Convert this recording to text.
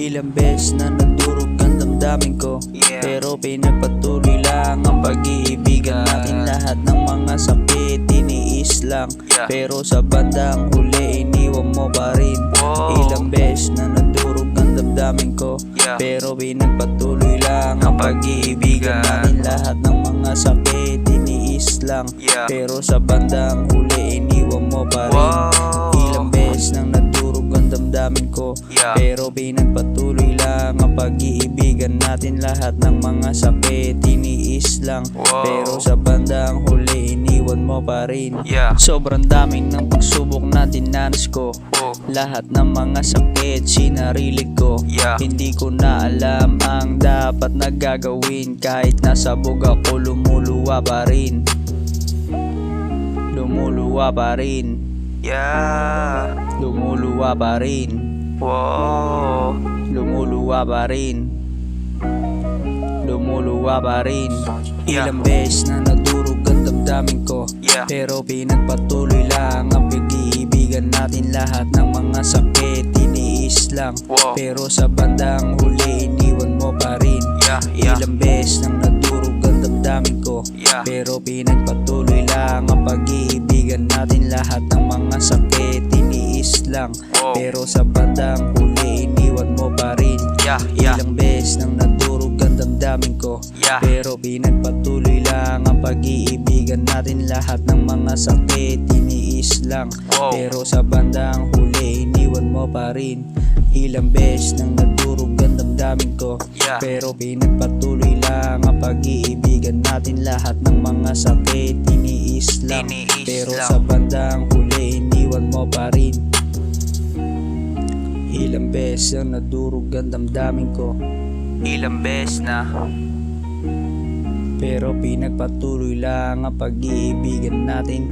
Ilang beses na nadurog ang damdamin ko, pero pinagpatuloy lang ang pag-iibigan natin. Lahat ng mga sakit tiniis lang, pero sa bandang huli iniwan mo pa rin. Ilang beses na nadurog ang damdamin ko, pero pinagpatuloy lang ang pag-iibigan natin. Lahat ng mga sakit tiniis lang, pero sa bandang huli iniwan mo pa rin. Ilang beses nang nadurog ang damdamin ko, pero pinagpatuloy lang ang pag-iibigan natin. Lahat ng mga sakit tiniis lang, pero sa bandang huli iniwan mo pa rin. Sobrang daming ng pagsubok na dinanas ko, lahat ng mga sakit sinarilig ko. Hindi ko na alam ang dapat na gagawin, kahit nasa buga ko lumuluwa pa rin. Lumuluwa pa rin. Lumuluwa pa rin. Lumuluwa pa rin. Lumuluwa pa rin. Ilang beses na nadurog ang damdamin ko, pero pinagpatuloy lang ang pag-iibigan natin. Lahat ng mga sakit tiniis lang, pero sa bandang huli iniwan mo pa rin. Ilang beses nang nadurog ang damdamin ko, pero pinagpatuloy lang ang pag-iibigan natin. Lahat ng mga sakit tiniis lang, pero sa bandang huli iniwan mo pa rin. Ilang beses nang nadurog ang damdamin ko, pero pinagpatuloy lang ang pag-iibigan natin. Lahat ng mga sakit tiniis lang, pero sa bandang huli iniwan mo pa rin. Ilang beses nang nadurog ang damdamin ko, pero pinagpatuloy lang ang pag-iibigan natin. Lahat ng mga sakit tiniis lang, pero sa bandang huli iniwan mo pa rin. Ilang beses ang nadurog ang damdamin ko, Ilang beses na, pero pinagpatuloy lang ang pag-iibigan natin.